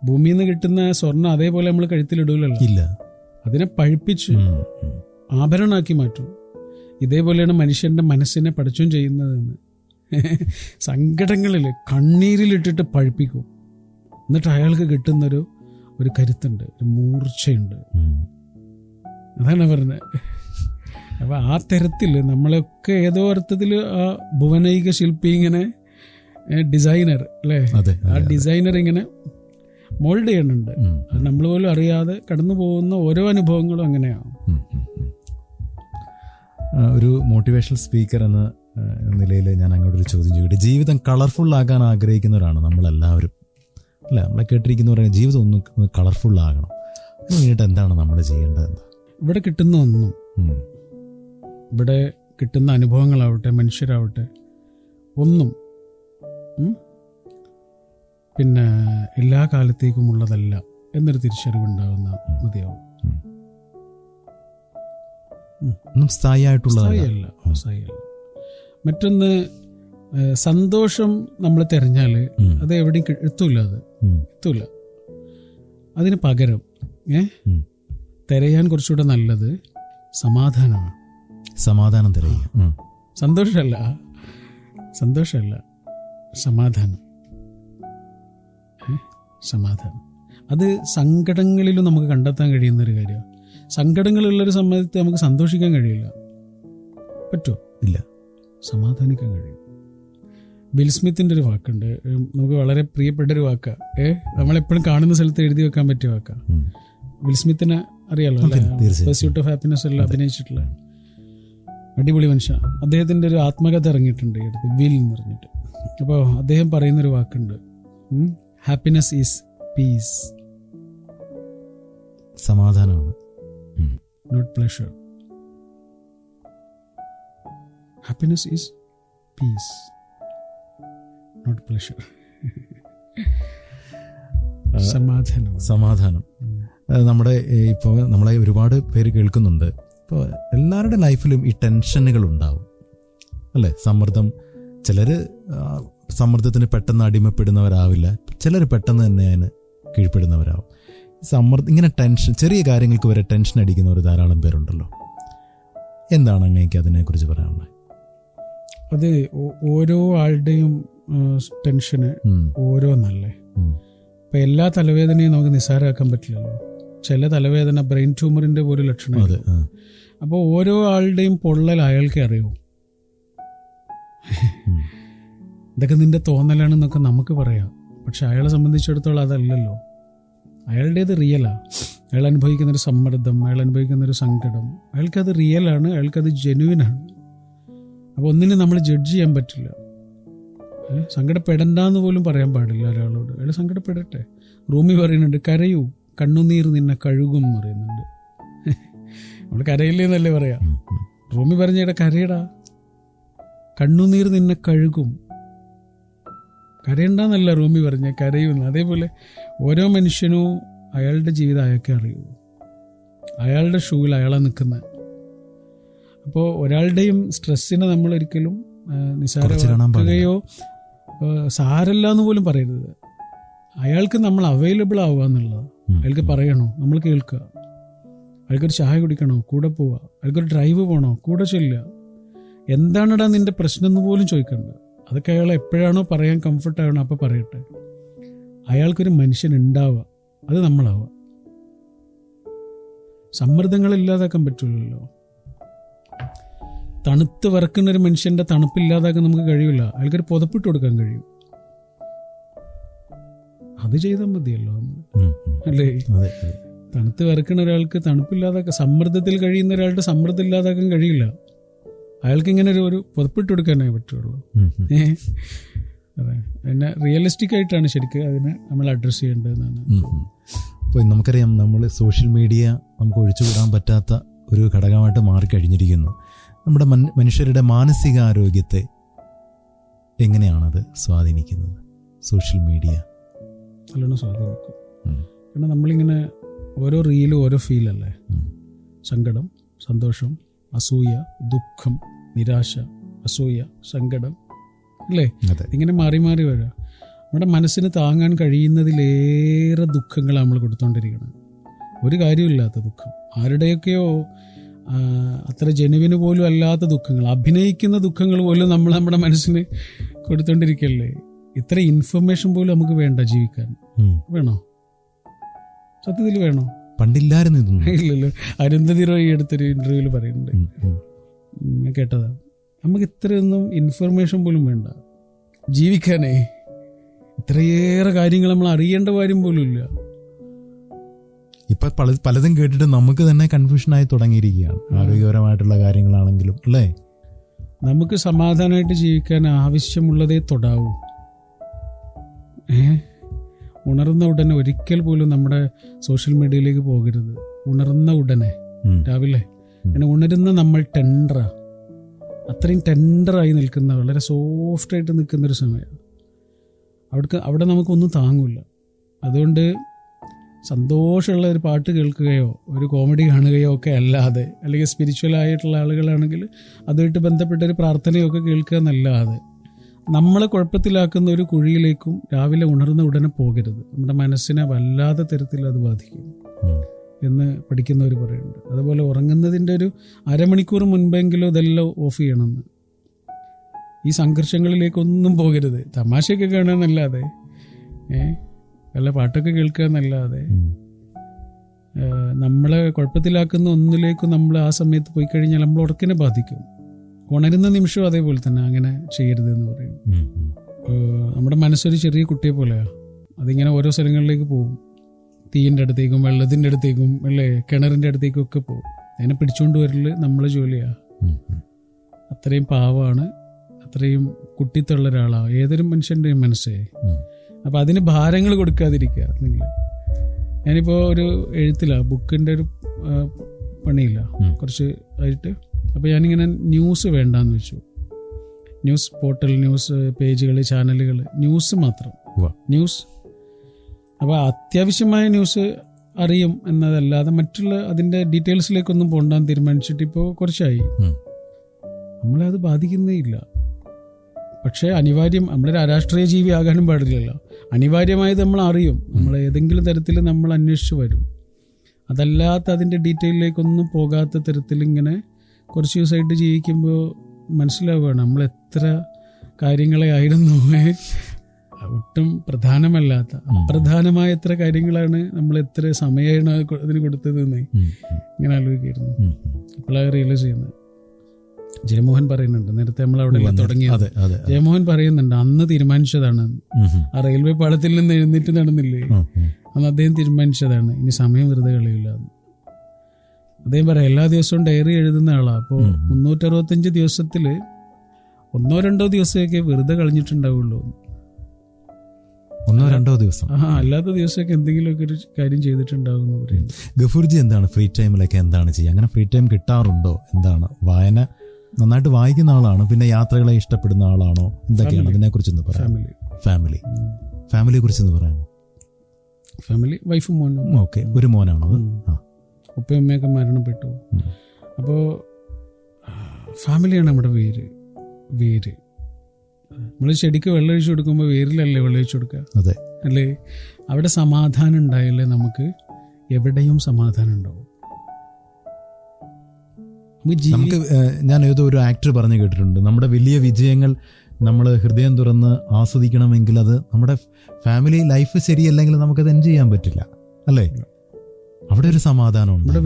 ഭൂമിയിൽ നിന്ന് കിട്ടുന്ന സ്വർണ്ണം അതേപോലെ നമ്മൾ കഴുത്തിലിടൂലല്ലോ, ഇല്ല. അതിനെ പഴുപ്പിച്ച് ആഭരണമാക്കി മാറ്റും. ഇതേപോലെയാണ് മനുഷ്യന്റെ മനസ്സിനെ പടച്ചും ചെയ്യുന്നതെന്ന്. സങ്കടങ്ങളിൽ കണ്ണീരിലിട്ടിട്ട് പഴുപ്പിക്കും. എന്നിട്ട് അയാൾക്ക് കിട്ടുന്നൊരു കരുത്തുണ്ട്, ഒരു മൂർച്ചയുണ്ട്. അതാണ് പറഞ്ഞത്. അപ്പൊ ആ തരത്തിൽ നമ്മളൊക്കെ ഏതോ അർത്ഥത്തിൽ ആ ഭുവനൈക ശില്പി ഇങ്ങനെ ഡിസൈനർ, അല്ലേ? ആ ഡിസൈനർ ഇങ്ങനെ മോൾഡ് ചെയ്യുന്നുണ്ട്. അത് നമ്മൾ പോലും അറിയാതെ കടന്നു പോകുന്ന ഓരോ അനുഭവങ്ങളും അങ്ങനെയാണ്. ഒരു മോട്ടിവേഷണൽ സ്പീക്കർ എന്ന നിലയിൽ ഞാൻ അങ്ങോട്ടൊരു ചോദ്യം ചോദിക്കട്ടെ. ജീവിതം കളർഫുൾ ആകാൻ ആഗ്രഹിക്കുന്നവരാണ് നമ്മളെല്ലാവരും, അല്ല? നമ്മളെ കേട്ടിരിക്കുന്നവരെ ജീവിതം ഒന്ന് കളർഫുൾ ആകണം. അതിന് വേണ്ടിയിട്ട് എന്താണ് നമ്മൾ ചെയ്യേണ്ടത്? എന്താ ഇവിടെ കിട്ടുന്ന ഒന്നും, ഇവിടെ കിട്ടുന്ന അനുഭവങ്ങളാവട്ടെ, മനുഷ്യരാവട്ടെ, ഒന്നും പിന്നെ എല്ലാ കാലത്തേക്കും ഉള്ളതല്ല എന്നൊരു തിരിച്ചറിവുണ്ടാകുന്ന മതിയാവും. ഒന്നും സ്ഥായിയായിട്ടുള്ളതല്ല. മറ്റൊന്ന്, സന്തോഷം നമ്മൾ തിരഞ്ഞാൽ അത് എവിടെയും എത്തൂല. എത്തൂല. അതിന് പകരം തിരയാൻ കുറച്ചുകൂടെ നല്ലത് സമാധാനമാണ്. സമാധാനം തിരയുക. സന്തോഷമല്ല, സമാധാനം. സമാധാനം അത് സങ്കടങ്ങളിലും നമുക്ക് കണ്ടെത്താൻ കഴിയുന്നൊരു കാര്യമാണ്. സങ്കടങ്ങളുള്ളൊരു സമയത്ത് നമുക്ക് സന്തോഷിക്കാൻ കഴിയില്ല. പറ്റുമോ? ഇല്ല. സമാധാനിക്കാൻ കഴിയും. ബിൽ സ്മിത്തിന്റെ ഒരു വാക്കുണ്ട്, നമുക്ക് വളരെ പ്രിയപ്പെട്ട ഒരു വാക്കാ. നമ്മളെപ്പോഴും കാണുന്ന സ്ഥലത്ത് എഴുതി വെക്കാൻ പറ്റിയ വാക്കാ. ബിൽ സ്മിത്തിനെ അറിയാലോ, പർസ്യൂട്ട് ഓഫ് ഹാപ്പിനെസ് എല്ലാം അഭിനയിച്ചിട്ടുള്ള അടിപൊളി മനുഷ്യ. അദ്ദേഹത്തിന്റെ ഒരു ആത്മകഥ ഇറങ്ങിയിട്ടുണ്ട് ഈ അടുത്ത്, വിൽ എന്ന് പറഞ്ഞിട്ട്. അപ്പോൾ അദ്ദേഹം പറയുന്നൊരു വാക്കുണ്ട്, ഹാപ്പിനെസ് ഈസ് പീസ്. സമാധാനമാണ്, not pleasure. Happiness is peace, not pleasure. സമാധാനം. നമ്മുടെ ഇപ്പോൾ നമ്മളെ ഒരുപാട് പേര് കേൾക്കുന്നുണ്ട്. ഇപ്പോൾ എല്ലാവരുടെ ലൈഫിലും ഈ ടെൻഷനുകൾ ഉണ്ടാവും, അല്ലേ? സമ്മർദ്ദം. ചിലർ സമ്മർദ്ദത്തിന് പെട്ടെന്ന് അടിമപ്പെടുന്നവരാവില്ല, ചിലർ പെട്ടെന്ന് തന്നെ അതിന് കീഴ്പ്പെടുന്നവരാവും. ഇങ്ങനെ ടെൻഷൻ, ചെറിയ കാര്യങ്ങൾക്ക് വരെ ടെൻഷൻ അടിക്കുന്നവർ ധാരാളം പേരുണ്ടല്ലോ. എന്താണ് അങ്ങേക്ക് അതിനെക്കുറിച്ച് പറയാനുള്ളത്? അത് ഓരോ ആളുടെയും ടെൻഷന് ഓരോന്നല്ലേ. ഇപ്പൊ എല്ലാ തലവേദനയും നമുക്ക് നിസ്സാരമാക്കാൻ പറ്റില്ലല്ലോ. ചില തലവേദന ബ്രെയിൻ ട്യൂമറിന്റെ പോലും ലക്ഷണം. അപ്പോൾ ഓരോ ആളുടെയും പൊള്ളൽ അയാൾക്കേ അറിയൂ. ഇതൊക്കെ നിന്റെ തോന്നലാണെന്നൊക്കെ നമുക്ക് പറയാം, പക്ഷെ അയാളെ സംബന്ധിച്ചിടത്തോളം അതല്ലല്ലോ. അയാളുടേത് റിയലാ. അയാൾ അനുഭവിക്കുന്നൊരു സമ്മർദ്ദം, അയാൾ അനുഭവിക്കുന്നൊരു സങ്കടം, അയാൾക്കത് റിയലാണ്, അയാൾക്കത് ജെന്യുവിനാണ്. അപ്പോൾ ഒന്നിനും നമ്മൾ ജഡ്ജ് ചെയ്യാൻ പറ്റില്ല. സങ്കടപ്പെടണ്ടെന്ന് പോലും പറയാൻ പാടില്ല ഒരാളോട്. അയാൾ സങ്കടപ്പെടട്ടെ. റൂമി പറയുന്നുണ്ട്, കരയൂ, കണ്ണുനീർ നിന്നെ കഴുകും എന്ന് പറയുന്നുണ്ട്. നമ്മൾ കരയില്ലേന്നല്ലേ പറയാ. റൂമി പറഞ്ഞ കരയടാ, കണ്ണുനീർ നിന്നെ കഴുകും. കരയണ്ടെന്നല്ല റൂമി പറഞ്ഞ, കരയുന്നു. അതേപോലെ ഓരോ മനുഷ്യനും അയാളുടെ ജീവിതം അയാൾക്കേ അറിയൂ. അയാളുടെ ഷൂവിൽ അയാളാണ് നിൽക്കുന്നത്. അപ്പോൾ ഒരാളുടെയും സ്ട്രെസ്സിനെ നമ്മൾ ഒരിക്കലും നിസ്സാരമാക്കുകയോ സാരല്ല എന്ന് പോലും പറയരുത്. അയാൾക്ക് നമ്മൾ അവൈലബിൾ ആവുക എന്നുള്ളത്. അയാൾക്ക് പറയണോ, നമ്മൾ കേൾക്കുക. അയാൾക്കൊരു ചായ കുടിക്കണോ, കൂടെ പോവുക. അയാൾക്കൊരു ഡ്രൈവ് പോകണോ, കൂടെ ചെല്ലുക. എന്താണടാ നിന്റെ പ്രശ്നം എന്ന് പോലും ചോദിക്കണ്ട. അതൊക്കെ അയാൾ എപ്പോഴാണോ പറയാൻ കംഫർട്ടാവണോ അപ്പോൾ പറയട്ടെ. അയാൾക്കൊരു മനുഷ്യൻ ഉണ്ടാവുക, അത് നമ്മളാവുക. സമ്മർദ്ദങ്ങൾ ഇല്ലാതാക്കാൻ പറ്റില്ലല്ലോ. തണുത്ത് വിറക്കുന്ന ഒരു മനുഷ്യന്റെ തണുപ്പില്ലാതാക്കാൻ നമുക്ക് കഴിയില്ല. അയാൾക്കൊരു പുതപ്പിട്ട് കൊടുക്കാൻ കഴിയും. അത് ചെയ്താൽ മതിയല്ലോ നമ്മൾ, അല്ലേ? തണുത്ത് വിറക്കുന്ന ഒരാൾക്ക് തണുപ്പില്ലാതാക്കാൻ, സമ്മർദ്ദത്തിൽ കഴിയുന്ന ഒരാളുടെ സമ്മർദ്ദം ഇല്ലാതാക്കാൻ കഴിയില്ല. അയാൾക്ക് ഇങ്ങനെ ഒരു പുതപ്പിട്ട് കൊടുക്കാനേ പറ്റുള്ളൂ. അതെ, പിന്നെ റിയലിസ്റ്റിക് ആയിട്ടാണ് ശരിക്കും അതിനെ നമ്മൾ അഡ്രസ്സ് ചെയ്യേണ്ടതെന്നാണ്. അപ്പോൾ നമുക്കറിയാം, നമ്മൾ സോഷ്യൽ മീഡിയ നമുക്ക് ഒഴിച്ചുകൂടാൻ പറ്റാത്ത ഒരു ഘടകമായിട്ട് മാറിക്കഴിഞ്ഞിരിക്കുന്നു. നമ്മുടെ മനുഷ്യരുടെ മാനസികാരോഗ്യത്തെ എങ്ങനെയാണത് സ്വാധീനിക്കുന്നത് സോഷ്യൽ മീഡിയ? നല്ലോണം സ്വാധീനിക്കും. കാരണം നമ്മളിങ്ങനെ ഓരോ റീലും ഓരോ ഫീലല്ലേ. സങ്കടം, സന്തോഷം, അസൂയ, ദുഃഖം, നിരാശ, അസൂയ, സങ്കടം, അല്ലേ? ഇങ്ങനെ മാറി മാറി വരിക. നമ്മുടെ മനസ്സിന് താങ്ങാൻ കഴിയുന്നതിലേറെ ദുഃഖങ്ങൾ നമ്മൾ കൊടുത്തോണ്ടിരിക്കണം. ഒരു കാര്യമില്ലാത്ത ദുഃഖം, ആരുടെയൊക്കെയോ അത്ര ജനുവിന് പോലും അല്ലാത്ത ദുഃഖങ്ങൾ, അഭിനയിക്കുന്ന ദുഃഖങ്ങൾ പോലും നമ്മൾ നമ്മുടെ മനസ്സിന് കൊടുത്തോണ്ടിരിക്കല്ലേ. ഇത്ര ഇൻഫർമേഷൻ പോലും നമുക്ക് വേണ്ട ജീവിക്കാൻ. വേണോ? സത്യത്തിൽ വേണോ? പണ്ടില്ലായിരുന്നു. ഇല്ലല്ലോ. അരുന്ധതി റോയ് എടുത്തൊരു ഇന്റർവ്യൂവിൽ പറയുന്നുണ്ട്, കേട്ടതാ. നമുക്ക് ഇത്രയൊന്നും ഇൻഫർമേഷൻ പോലും വേണ്ട ജീവിക്കാനേ. ഇത്രയേറെ കാര്യങ്ങൾ നമ്മൾ അറിയേണ്ട കാര്യം പോലും ഇല്ല. ഇപ്പൊ പലതും കേട്ടിട്ട് നമുക്ക് തന്നെ കൺഫ്യൂഷനായി തുടങ്ങിയിരിക്കുകയാണ്. ആരോഗ്യപരമായിട്ടുള്ള കാര്യങ്ങളാണെങ്കിലും, അല്ലേ? നമുക്ക് സമാധാനമായിട്ട് ജീവിക്കാൻ ആവശ്യമുള്ളതേ തൊടാവൂ. ഉണർന്ന ഉടനെ ഒരിക്കൽ പോലും നമ്മുടെ സോഷ്യൽ മീഡിയയിലേക്ക് പോകരുത്. ഉണർന്ന ഉടനെ രാവിലെ അങ്ങനെ ഉണരുന്ന നമ്മൾ ടെൻഡറാ, അത്രയും ടെൻഡറായി നിൽക്കുന്ന, വളരെ സോഫ്റ്റായിട്ട് നിൽക്കുന്നൊരു സമയമാണ്. അവിടെ നമുക്കൊന്നും താങ്ങില്ല. അതുകൊണ്ട് സന്തോഷമുള്ള ഒരു പാട്ട് കേൾക്കുകയോ ഒരു കോമഡി കാണുകയോ ഒക്കെ അല്ലാതെ, അല്ലെങ്കിൽ സ്പിരിച്വൽ ആയിട്ടുള്ള ആളുകളാണെങ്കിൽ അതുമായിട്ട് ബന്ധപ്പെട്ട ഒരു പ്രാർത്ഥനയൊക്കെ കേൾക്കുക എന്നല്ലാതെ നമ്മളെ കുഴപ്പത്തിലാക്കുന്ന ഒരു കുഴിയിലേക്കും രാവിലെ ഉണർന്ന ഉടനെ പോകരുത്. നമ്മുടെ മനസ്സിനെ വല്ലാത്ത തരത്തിൽ അത് ബാധിക്കും എന്ന് പഠിക്കുന്നവർ പറയുന്നുണ്ട്. അതുപോലെ ഉറങ്ങുന്നതിൻ്റെ ഒരു അരമണിക്കൂർ മുൻപെങ്കിലും ഇതെല്ലാം ഓഫ് ചെയ്യണമെന്ന്. ഈ സംഘർഷങ്ങളിലേക്കൊന്നും പോകരുത്. തമാശയൊക്കെ കാണുകയെന്നല്ലാതെ, വല്ല പാട്ടൊക്കെ കേൾക്കുക എന്നല്ലാതെ, നമ്മളെ കുഴപ്പത്തിലാക്കുന്ന ഒന്നിലേക്കും നമ്മൾ ആ സമയത്ത് പോയി കഴിഞ്ഞാൽ നമ്മൾ ഉറക്കിനെ ബാധിക്കും. ഉണരുന്ന നിമിഷം അതേപോലെ തന്നെ അങ്ങനെ ചെയ്യരുത് എന്ന് പറയും. നമ്മുടെ മനസ്സൊരു ചെറിയ കുട്ടിയെ പോലെയാണ്. അതിങ്ങനെ ഓരോ സ്ഥലങ്ങളിലേക്ക് പോകും. തീയിൻ്റെ അടുത്തേക്കും വെള്ളത്തിൻ്റെ അടുത്തേക്കും, അല്ലേ, കിണറിൻ്റെ അടുത്തേക്കും ഒക്കെ പോകും. അതിനെ പിടിച്ചുകൊണ്ട് വരല് നമ്മളെ ജോലിയാണ്. അത്രയും പാവമാണ്, അത്രയും കുട്ടിത്തുള്ള ഒരാളാണ് ഏതൊരു മനുഷ്യൻ്റെയും മനസ്സേ. അപ്പം അതിന് ഭാരങ്ങൾ കൊടുക്കാതിരിക്കുക നിങ്ങൾ. ഞാനിപ്പോൾ ഒരു എഴുത്തിലാണ്, ബുക്കിൻ്റെ ഒരു പണിയില്ല കുറച്ച് ആയിട്ട്. അപ്പോൾ ഞാനിങ്ങനെ ന്യൂസ് വേണ്ടാന്ന് വെച്ചു. ന്യൂസ് പോർട്ടൽ, ന്യൂസ് പേജുകൾ, ചാനലുകൾ, ന്യൂസ് മാത്രം, ന്യൂസ്. അപ്പോൾ അത്യാവശ്യമായ ന്യൂസ് അറിയും എന്നതല്ലാതെ മറ്റുള്ള അതിൻ്റെ ഡീറ്റെയിൽസിലേക്കൊന്നും പോകണ്ടാന്ന് തീരുമാനിച്ചിട്ട് ഇപ്പോൾ കുറച്ചായി. നമ്മളെ അത് ബാധിക്കുന്നേ ഇല്ല. പക്ഷേ അനിവാര്യം, നമ്മളൊരു അരാഷ്ട്രീയ ജീവി ആകാനും പാടില്ലല്ലോ. അനിവാര്യമായത് നമ്മൾ അറിയും, നമ്മൾ ഏതെങ്കിലും തരത്തിൽ നമ്മൾ അന്വേഷിച്ച് വരും. അതല്ലാത്ത അതിൻ്റെ ഡീറ്റെയിലേക്കൊന്നും പോകാത്ത തരത്തിൽ ഇങ്ങനെ കുറച്ച് ദിവസമായിട്ട് ജീവിക്കുമ്പോൾ മനസ്സിലാവുകയാണ് നമ്മൾ എത്ര കാര്യങ്ങളെ ആയിരുന്നു ഒട്ടും പ്രധാനമല്ലാത്ത, അപ്രധാനമായ എത്ര കാര്യങ്ങളാണ് നമ്മൾ എത്ര സമയമാണ് അതിന് കൊടുത്തതെന്ന് ഇങ്ങനെ ആലോചിക്കായിരുന്നു. ഇപ്പോഴാണ് റിയലൈസ് ചെയ്യുന്നത്. ജയമോഹൻ പറയുന്നുണ്ട്, നേരത്തെ നമ്മൾ അവിടെ തുടങ്ങിയത്, ജയമോഹൻ പറയുന്നുണ്ട് അന്ന് തീരുമാനിച്ചതാണ്. ആ റെയിൽവേ പാളത്തിൽ നിന്ന് എഴുന്നേറ്റ് നടന്നില്ലേ, അന്ന് അദ്ദേഹം തീരുമാനിച്ചതാണ് ഇനി സമയം വെറുതെ കളയില്ല. അദ്ദേഹം പറയാം എല്ലാ ദിവസവും ഡയറി എഴുതുന്ന ആളാണ്. അപ്പോൾ 365 ദിവസത്തിൽ 1-2 ദിവസമൊക്കെ വെറുതെ കളഞ്ഞിട്ടുണ്ടാവുള്ളൂ. 1-2 ദിവസം, അല്ലാത്ത ദിവസമൊക്കെ എന്തെങ്കിലുമൊക്കെ ഒരു കാര്യം ചെയ്തിട്ടുണ്ടാവും എന്ന് പറയുന്നത്. ഗഫൂർജി എന്താണ് ഫ്രീ ടൈമിലൊക്കെ എന്താണ് ചെയ്യുക? അങ്ങനെ ഫ്രീ ടൈം കിട്ടാറുണ്ടോ? എന്താണ് വായന? നന്നായിട്ട് വായിക്കുന്ന ആളാണ്, പിന്നെ യാത്രകളെ ഇഷ്ടപ്പെടുന്ന ആളാണോ? എന്തൊക്കെയാണ് അതിനെക്കുറിച്ചൊന്ന് പറയാം. ഫാമിലിയെ കുറിച്ചൊന്ന് പറയാമോ? ഫാമിലി വൈഫും മോനും. ഓക്കെ, ഒരു മോനാണോ അത്? ഉപ്പയും അമ്മയൊക്കെ മരണപ്പെട്ടു. അപ്പോൾ ഫാമിലിയാണ് നമ്മുടെ വേര്. നമ്മൾ ചെടിക്ക് വെള്ളമൊഴിച്ച് കൊടുക്കുമ്പോൾ വേരിലല്ലേ വെള്ളമൊഴിച്ച് കൊടുക്കുക? അതെ, അല്ലേ? അവിടെ സമാധാനം ഉണ്ടായാലേ നമുക്ക് എവിടെയും സമാധാനം ഉണ്ടാവും. നമുക്ക് ഞാൻ ഏതോ ഒരു ആക്ടർ പറഞ്ഞു കേട്ടിട്ടുണ്ട്, നമ്മുടെ വലിയ വിജയങ്ങൾ നമ്മൾ ഹൃദയം തുറന്ന് ആസ്വദിക്കണമെങ്കിൽ അത് നമ്മുടെ ഫാമിലി ലൈഫ് ശരിയല്ലെങ്കിൽ നമുക്കത് എൻജോയ് ചെയ്യാൻ പറ്റില്ല, അല്ലേ? അവിടെ ഒരു സമാധാനം ഉണ്ട്. ഇവിടെ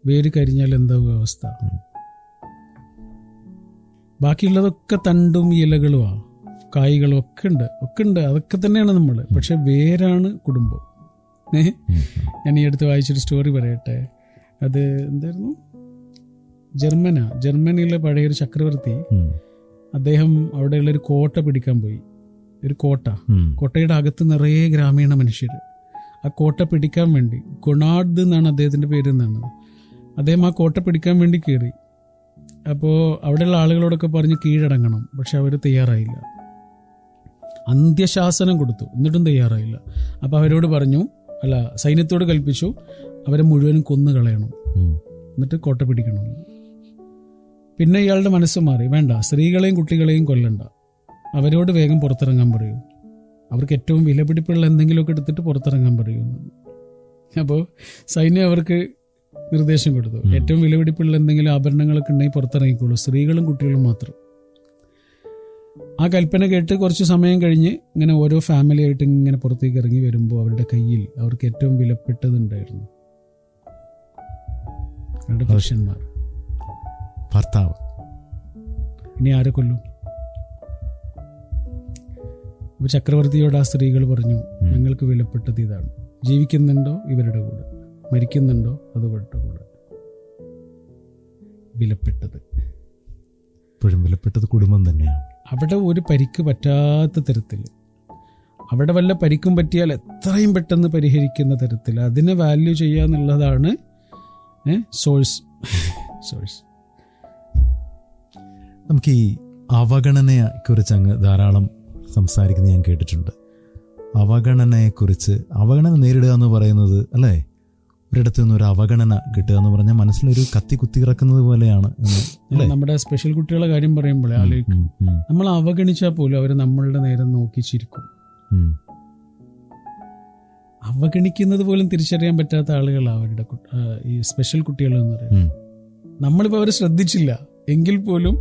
വേര് കരിഞ്ഞാൽ എന്താവും അവസ്ഥ? ബാക്കിയുള്ളതൊക്കെ തണ്ടും ഇലകളുമാ, കായ്കളും ഒക്കെ ഉണ്ട്, അതൊക്കെ തന്നെയാണ് നമ്മൾ. പക്ഷെ വേരാണ് കുടുംബം. ഞാൻ ഈ അടുത്ത് വായിച്ചൊരു സ്റ്റോറി പറയട്ടെ. അത് എന്തായിരുന്നു, ജർമ്മനിയിലെ പഴയൊരു ചക്രവർത്തി, അദ്ദേഹം അവിടെയുള്ളൊരു കോട്ട പിടിക്കാൻ പോയി. ഒരു കോട്ടയുടെ അകത്ത് നിറയെ ഗ്രാമീണ മനുഷ്യർ. ആ കോട്ട പിടിക്കാൻ വേണ്ടി, ഗൊണാർഡ് എന്നാണ് അദ്ദേഹത്തിന്റെ പേര് എന്നാണ്, അദ്ദേഹം ആ കോട്ട പിടിക്കാൻ വേണ്ടി കയറി. അപ്പോൾ അവിടെയുള്ള ആളുകളോടൊക്കെ പറഞ്ഞ് കീഴടങ്ങണം. പക്ഷെ അവർ തയ്യാറായില്ല. അന്ത്യശാസനം കൊടുത്തു, എന്നിട്ടും തയ്യാറായില്ല. അപ്പോൾ അവരോട് പറഞ്ഞു, സൈന്യത്തോട് കൽപ്പിച്ചു അവരെ മുഴുവനും കൊന്നു കളയണം, എന്നിട്ട് കോട്ട പിടിക്കണം. പിന്നെ ഇയാളുടെ മനസ്സ് മാറി, വേണ്ട, സ്ത്രീകളെയും കുട്ടികളെയും കൊല്ലണ്ട, അവരോട് വേഗം പുറത്തിറങ്ങാൻ പറയൂ, അവർക്ക് ഏറ്റവും വിലപിടിപ്പുള്ള എന്തെങ്കിലുമൊക്കെ എടുത്തിട്ട് പുറത്തിറങ്ങാൻ പറയൂ. അപ്പോൾ സൈന്യം അവർക്ക് നിർദ്ദേശം കൊടുത്തു, ഏറ്റവും വിലപിടിപ്പുള്ള എന്തെങ്കിലും ആഭരണങ്ങളൊക്കെ ഉണ്ടെങ്കിൽ പുറത്തിറങ്ങിക്കോളൂ, സ്ത്രീകളും കുട്ടികളും മാത്രം. ആ കൽപ്പന കേട്ട് കുറച്ച് സമയം കഴിഞ്ഞ് ഇങ്ങനെ ഓരോ ഫാമിലി ആയിട്ട് ഇങ്ങനെ പുറത്തേക്ക് ഇറങ്ങി വരുമ്പോൾ അവരുടെ കയ്യിൽ അവർക്ക് ഏറ്റവും വിലപ്പെട്ടതുണ്ടായിരുന്നു, അവരുടെ പുരുഷന്മാർ, ഭർത്താവ്. ഇനി ആരെ കൊല്ലും? അപ്പൊ ചക്രവർത്തിയോട് ആ സ്ത്രീകൾ പറഞ്ഞു, ഞങ്ങൾക്ക് വിലപ്പെട്ടത് ഇതാണ്, ജീവിക്കുന്നുണ്ടോ ഇവരുടെ കൂടെ, മരിക്കുന്നുണ്ടോ അതുവരുടെ കൂടെ. വിലപ്പെട്ടത് ഇപ്പോഴും വിലപ്പെട്ടത് കുടുംബം തന്നെയാണ്. അവിടെ ഒരു പരിക്ക് പറ്റാത്ത തരത്തിൽ, അവിടെ വല്ല പരിക്കും പറ്റിയാൽ എത്രയും പെട്ടെന്ന് പരിഹരിക്കുന്ന തരത്തിൽ അതിനെ വാല്യൂ ചെയ്യുക എന്നുള്ളതാണ് സോഴ്സ്. നമുക്ക് ഈ അവഗണനയെ കുറിച്ച് അങ്ങ് ധാരാളം സംസാരിക്കുന്നത് ഞാൻ കേട്ടിട്ടുണ്ട്. അവഗണന നേരിടുക എന്ന് പറയുന്നത്, അല്ലേ, ഒരിടത്തു നിന്ന് ഒരു അവഗണന കിട്ടുക എന്ന് പറഞ്ഞാൽ മനസ്സിലൊരു കത്തി കുത്തിയിറക്കുന്നത് പോലെയാണ്. നമ്മുടെ സ്പെഷ്യൽ കുട്ടികളുടെ കാര്യം പറയുമ്പോഴേ ആലോചിക്കും, നമ്മൾ അവഗണിച്ചാൽ പോലും അവർ നമ്മളുടെ നേരെ നോക്കി ചിരിക്കും. അവഗണിക്കുന്നത് പോലും തിരിച്ചറിയാൻ പറ്റാത്ത ആളുകളാണ് അവരുടെ ഈ സ്പെഷ്യൽ കുട്ടികൾ എന്ന് പറയുന്നത്. നമ്മളിപ്പോൾ അവരെ ശ്രദ്ധിച്ചില്ല എങ്കിൽ പോലും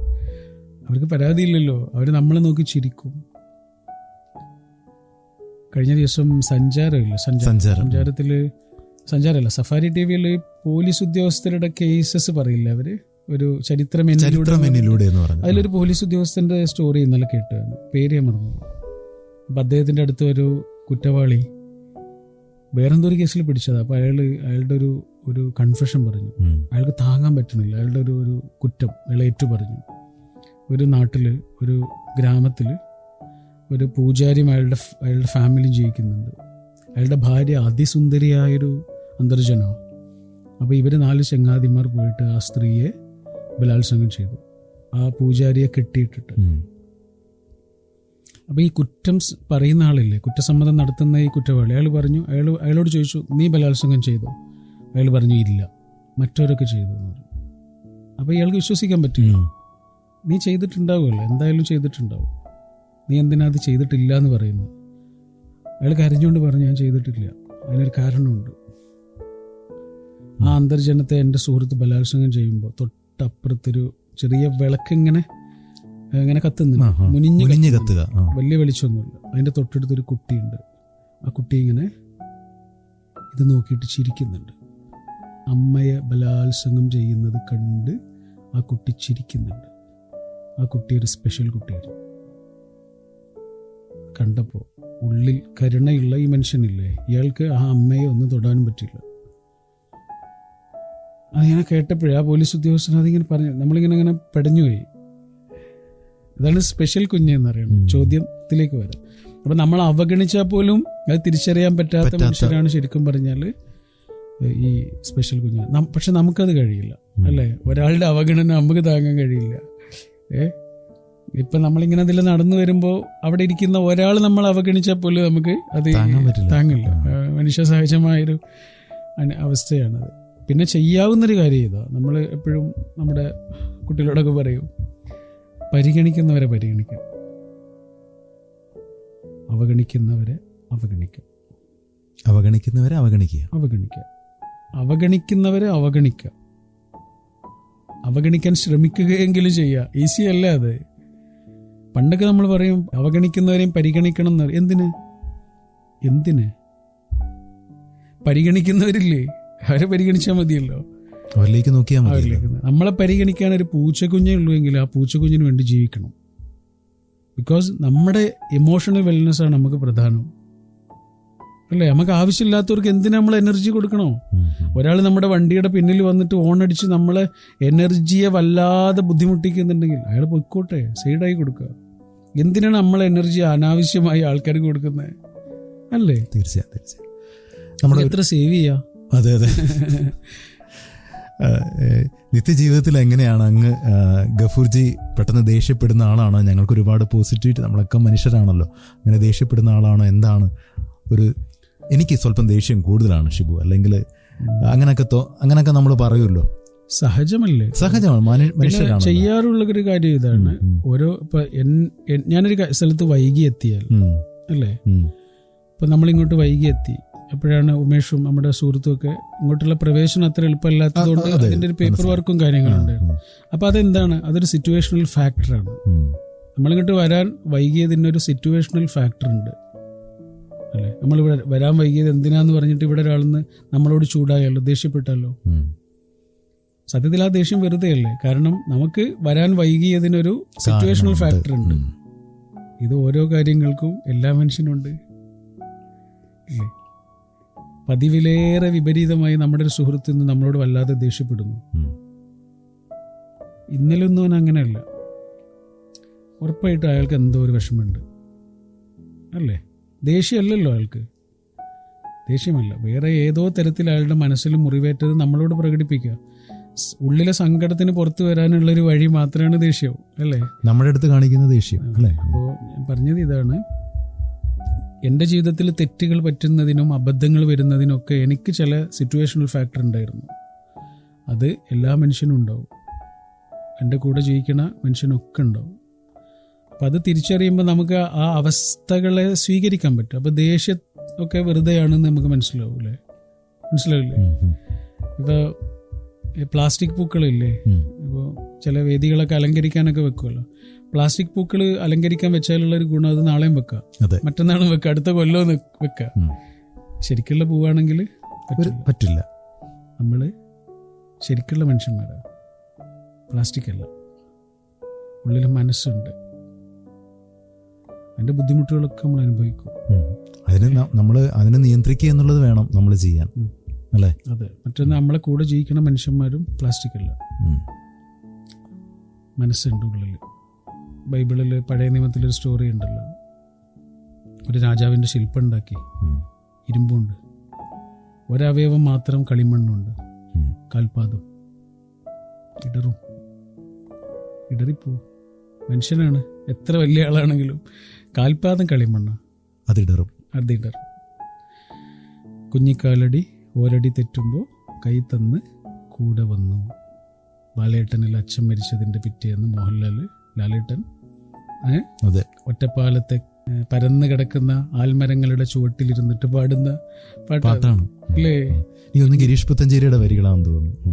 അവർക്ക് പരാതിയില്ലല്ലോ, അവർ നമ്മളെ നോക്കി ചിരിക്കും. കഴിഞ്ഞ ദിവസം സഫാരി ടി വിയിൽ പോലീസ് ഉദ്യോഗസ്ഥരുടെ കേസസ് പറയില്ല അവര്, ഒരു ചരിത്രമെന്നിലൂടെ അതിലൊരു പോലീസ് ഉദ്യോഗസ്ഥന്റെ സ്റ്റോറി ഇന്നലെ കേട്ടാണ്, പേര് ഞാൻ മറന്നു. അപ്പൊ അദ്ദേഹത്തിന്റെ അടുത്ത് ഒരു കുറ്റവാളി വേറെന്തോ ഒരു കേസിൽ പിടിച്ചത്. അപ്പൊ അയാളുടെ ഒരു കൺഫെഷൻ പറഞ്ഞു, അയാൾക്ക് താങ്ങാൻ പറ്റുന്നില്ല, അയാളുടെ ഒരു കുറ്റം അയാൾ ഏറ്റു പറഞ്ഞു. ഒരു നാട്ടില്, ഒരു ഗ്രാമത്തില് ഒരു പൂജാരിയും അയാളുടെ ഫാമിലിയും ജീവിക്കുന്നുണ്ട്. അയാളുടെ ഭാര്യ അതിസുന്ദരിയായൊരു അന്തർജനമാണ്. അപ്പോൾ ഇവർ 4 ചങ്ങാതിമാർ പോയിട്ട് ആ സ്ത്രീയെ ബലാത്സംഗം ചെയ്തു, ആ പൂജാരിയെ കെട്ടിയിട്ടിട്ട്. അപ്പോൾ ഈ കുറ്റം പറയുന്ന ആളില്ലേ, കുറ്റസമ്മതം നടത്തുന്ന ഈ കുറ്റവാളി, അയാളോട് ചോദിച്ചു, നീ ബലാത്സംഗം ചെയ്തോ? അയാൾ പറഞ്ഞു, ഇല്ല, മറ്റവരൊക്കെ ചെയ്തു എന്ന് പറഞ്ഞു. അപ്പോൾ ഇയാൾക്ക് വിശ്വസിക്കാൻ പറ്റില്ല. നീ ചെയ്തിട്ടുണ്ടാവുമല്ലോ, എന്തായാലും ചെയ്തിട്ടുണ്ടാവും, നീ എന്തിനാ അത് ചെയ്തിട്ടില്ല എന്ന് പറയുന്നത്? അയാൾ കരഞ്ഞുകൊണ്ട് പറഞ്ഞു, ഞാൻ ചെയ്തിട്ടില്ല, അതിനൊരു കാരണമുണ്ട്. ആ അന്തർജനത്തെ എൻ്റെ സുഹൃത്ത് ബലാത്സംഗം ചെയ്യുമ്പോൾ തൊട്ടപ്പുറത്തൊരു ചെറിയ വിളക്കിങ്ങനെ കത്തുന്നുണ്ട്, മുനിഞ്ഞ് കത്തുക, വലിയ വെളിച്ചമൊന്നുമില്ല. അതിൻ്റെ തൊട്ടടുത്തൊരു കുട്ടിയുണ്ട്. ആ കുട്ടി ഇങ്ങനെ ഇത് നോക്കിയിട്ട് ചിരിക്കുന്നുണ്ട്. അമ്മയെ ബലാത്സംഗം ചെയ്യുന്നത് കണ്ട് ആ കുട്ടി ചിരിക്കുന്നുണ്ട്. ആ കുട്ടി ഒരു സ്പെഷ്യൽ കുട്ടിയായിരുന്നു. കണ്ടപ്പോൾ ഉള്ളിൽ കരുണയുള്ള ഈ മനുഷ്യനില്ലേ, ഇയാൾക്ക് ആ അമ്മയെ ഒന്നും തൊടാനും പറ്റില്ല. അതിങ്ങനെ കേട്ടപ്പോഴേ ആ പോലീസ് ഉദ്യോഗസ്ഥൻ അതിങ്ങനെ പറഞ്ഞു, നമ്മളിങ്ങനെ പെടഞ്ഞുപോയി. ഇതാണ് സ്പെഷ്യൽ കുഞ്ഞെന്ന് പറയുന്നത്. ചോദ്യത്തിലേക്ക് വരാം. അപ്പം നമ്മൾ അവഗണിച്ചാൽ പോലും അത് തിരിച്ചറിയാൻ പറ്റാത്ത മനുഷ്യരാണ് ശരിക്കും പറഞ്ഞാൽ ഈ സ്പെഷ്യൽ കുഞ്ഞ്. പക്ഷെ നമുക്കത് കഴിയില്ല, അല്ലേ? ഒരാളുടെ അവഗണന നമുക്ക് താങ്ങാൻ കഴിയില്ല. ഇപ്പം നമ്മളിങ്ങനെ അതിൽ നടന്നു വരുമ്പോൾ അവിടെ ഇരിക്കുന്ന ഒരാൾ നമ്മൾ അവഗണിച്ചാൽ പോലും നമുക്ക് അത് താങ്ങില്ല. മനുഷ്യ സഹജമായൊരു അവസ്ഥയാണത്. പിന്നെ ചെയ്യാവുന്നൊരു കാര്യം ഇതാ, നമ്മൾ എപ്പോഴും നമ്മുടെ കുട്ടികളോടൊക്കെ പറയും, പരിഗണിക്കുന്നവരെ പരിഗണിക്കാം, അവഗണിക്കുന്നവരെ അവഗണിക്കാം, അവഗണിക്കുന്നവരെ അവഗണിക്കുക, അവഗണിക്കുന്നവരെ അവഗണിക്കുക, അവഗണിക്കാൻ ശ്രമിക്കുകയെങ്കിലും ചെയ്യുക. ഈസി അല്ല അത്. പണ്ടൊക്കെ നമ്മൾ പറയും അവഗണിക്കുന്നവരെയും പരിഗണിക്കണം എന്ന്. എന്തിന്? പരിഗണിക്കുന്നവരില്ലേ, അവരെ പരിഗണിച്ചാൽ മതിയല്ലോ. അവരിലേക്ക് നോക്കിയാൽ മതി. നമ്മളെ പരിഗണിക്കാൻ ഒരു പൂച്ചക്കുഞ്ഞേ ഉള്ളൂ എങ്കിൽ ആ പൂച്ചക്കുഞ്ഞിന് വേണ്ടി ജീവിക്കണം. ബിക്കോസ് നമ്മുടെ ഇമോഷണൽ വെൽനെസ് ആണ് നമുക്ക് പ്രധാനം, അല്ലേ? നമുക്ക് ആവശ്യമില്ലാത്തവർക്ക് എന്തിനാ നമ്മൾ എനർജി കൊടുക്കണോ? ഒരാൾ നമ്മുടെ വണ്ടിയുടെ പിന്നിൽ വന്നിട്ട് ഓണടിച്ച് നമ്മളെ എനർജിയെ വല്ലാതെ ബുദ്ധിമുട്ടിക്കുന്നുണ്ടെങ്കിൽ അയാൾ പൊയ്ക്കോട്ടെ, സൈഡായി കൊടുക്കുക. എന്തിനാണ് നമ്മളെ എനർജി അനാവശ്യമായി ആൾക്കാർക്ക് കൊടുക്കുന്നത്, അല്ലേ? തീർച്ചയായും നമ്മൾ എത്ര സേവ് ചെയ്യാം. അതെ അതെ. നിത്യജീവിതത്തിൽ എങ്ങനെയാണ് അങ്ങ് ഗഫൂർജി പെട്ടെന്ന് ദേഷ്യപ്പെടുന്ന ആളാണോ? ഞങ്ങൾക്ക് ഒരുപാട് പോസിറ്റിവിറ്റി, നമ്മളൊക്കെ മനുഷ്യരാണല്ലോ, അങ്ങനെ ദേഷ്യപ്പെടുന്ന ആളാണോ? എന്താണ് എനിക്ക് സ്വല്പം ദേഷ്യം കൂടുതലാണ് ഷിബു, അല്ലെങ്കിൽ അങ്ങനെയൊക്കെ നമ്മൾ പറയുമല്ലോ, സഹജമല്ലേ? സഹജമാണ്, മനുഷ്യരാണ്. ചെയ്യാറുള്ള ഒരു കാര്യം ഇതാണ്. ഓരോ ഇപ്പൊ ഞാനൊരു സ്ഥലത്ത് വൈകി എത്തിയാൽ, അല്ലേ, ഇപ്പൊ നമ്മളിങ്ങോട്ട് വൈകി എത്തി, എപ്പോഴാണ് ഉമേഷും നമ്മുടെ സുഹൃത്തും ഒക്കെ ഇങ്ങോട്ടുള്ള പ്രവേശനം അത്ര എളുപ്പമല്ലാത്തതുകൊണ്ട് അതിന്റെ ഒരു പേപ്പർ വർക്കും കാര്യങ്ങളുണ്ടായിരുന്നു. അപ്പൊ അതെന്താണ്? അതൊരു സിറ്റുവേഷണൽ ഫാക്ടറാണ്. നമ്മളിങ്ങോട്ട് വരാൻ വൈകിയതിനൊരു സിറ്റുവേഷണൽ ഫാക്ടർ ഉണ്ട്, അല്ലെ? നമ്മളിവിടെ വരാൻ വൈകിയത് എന്തിനാന്ന് പറഞ്ഞിട്ട് ഇവിടെ ഒരാളെന്ന് നമ്മളോട് ചൂടായാലോ, ദേഷ്യപ്പെട്ടാലോ? സത്യത്തിൽ ആ ദേഷ്യം വെറുതെ അല്ലേ? കാരണം നമുക്ക് വരാൻ വൈകിയതിനൊരു സിറ്റുവേഷണൽ ഫാക്ടർ ഉണ്ട്. ഇത് ഓരോ കാര്യങ്ങൾക്കും എല്ലാ മനുഷ്യനുണ്ട്, അല്ലേ? പതിവിലേറെ വിപരീതമായി നമ്മുടെ ഒരു സുഹൃത്ത് ഇന്ന് നമ്മളോട് വല്ലാതെ ദേഷ്യപ്പെടുന്നു. ഇന്നലൊന്നും അവൻ അങ്ങനെയല്ല. ഉറപ്പായിട്ടും അയാൾക്ക് എന്തോ ഒരു വിഷമമുണ്ട്, അല്ലേ? ദേഷ്യമല്ലല്ലോ അയാൾക്ക്, ദേഷ്യമല്ല, വേറെ ഏതോ തരത്തിൽ അയാളുടെ മനസ്സിൽ മുറിവേറ്റത് നമ്മളോട് പ്രകടിപ്പിക്കുക. ഉള്ളിലെ സങ്കടത്തിന് പുറത്തു വരാനുള്ളൊരു വഴി മാത്രമാണ് ദേഷ്യം, അല്ലേ? നമ്മുടെ അടുത്ത് കാണിക്കുന്ന ദേഷ്യം, അല്ലേ? അപ്പോൾ ഞാൻ പറഞ്ഞത് ഇതാണ്, എൻ്റെ ജീവിതത്തിൽ തെറ്റുകൾ പറ്റുന്നതിനും അബദ്ധങ്ങൾ വരുന്നതിനൊക്കെ എനിക്ക് ചില സിറ്റുവേഷണൽ ഫാക്ടർ ഉണ്ടായിരുന്നു. അത് എല്ലാ മനുഷ്യനും ഉണ്ടാവും, എൻ്റെ കൂടെ ജീവിക്കണ മനുഷ്യനൊക്കെ ഉണ്ടാവും. അപ്പം അത് തിരിച്ചറിയുമ്പോൾ നമുക്ക് ആ അവസ്ഥകളെ സ്വീകരിക്കാൻ പറ്റും. അപ്പം ദേഷ്യം ഒക്കെ വെറുതെയാണെന്ന് നമുക്ക് മനസ്സിലാവൂലേ? മനസ്സിലാവില്ലേ? ഇപ്പോൾ പ്ലാസ്റ്റിക് പൂക്കളില്ലേ, ഇപ്പോൾ ചില വേദികളൊക്കെ അലങ്കരിക്കാനൊക്കെ വെക്കുമല്ലോ. പ്ലാസ്റ്റിക് പൂക്കൾ അലങ്കരിക്കാൻ വെച്ചാലുള്ള ഒരു ഗുണം അത് നാളെയും വെക്കാം, മറ്റന്നാളും വെക്കാം, അടുത്ത കൊല്ലവും വെക്കാം. ശരിക്കുള്ള പൂവാണെങ്കിൽ പറ്റില്ല. നമ്മള് ശരിക്കുള്ള മനുഷ്യന്മാരാണ്, പ്ലാസ്റ്റിക് അല്ല. ഉള്ളിൽ മനസ്സുണ്ട്, അതിന്റെ ബുദ്ധിമുട്ടുകളൊക്കെ നമ്മൾ അനുഭവിക്കും. അതിനെ നിയന്ത്രിക്കുക എന്നുള്ളത് വേണം നമ്മൾ ചെയ്യാൻ, അല്ലേ? അതെ. മറ്റൊന്ന്, നമ്മളെ കൂടെ ജീവിക്കുന്ന മനുഷ്യന്മാരും പ്ലാസ്റ്റിക് അല്ല, മനസ്സുണ്ട് ഉള്ളിൽ. ബൈബിളിൽ പഴയ നിയമത്തിലൊരു സ്റ്റോറി ഉണ്ടല്ലോ, ഒരു രാജാവിൻ്റെ ശില്പം ഉണ്ടാക്കി, ഇരുമ്പുണ്ട്, ഒരവയവം മാത്രം കളിമണ്ണുണ്ട്, കാൽപാദം ഇടറിപ്പോ. മനുഷ്യനാണ്, എത്ര വലിയ ആളാണെങ്കിലും കാൽപാദം കളിമണ്ണ, അതിടറും. കുഞ്ഞിക്കാലടി ഓരടി തെറ്റുമ്പോൾ കൈ തന്ന് കൂടെ വന്നു. ബാലേട്ടനിൽ അച്ഛൻ മരിച്ചതിൻ്റെ പിറ്റേന്ന് മോഹൻലാൽ ലാലേട്ടൻ ഒറ്റപ്പാലത്തെ പരന്നു കിടക്കുന്ന ആൽമരങ്ങളുടെ ചുവട്ടിലിരുന്നിട്ട് പാടുന്ന പാട്ടാണ്, അല്ലേ? ഗിരീഷ് പുത്തഞ്ചേരിയുടെ വരികളാണെന്ന് തോന്നുന്നു.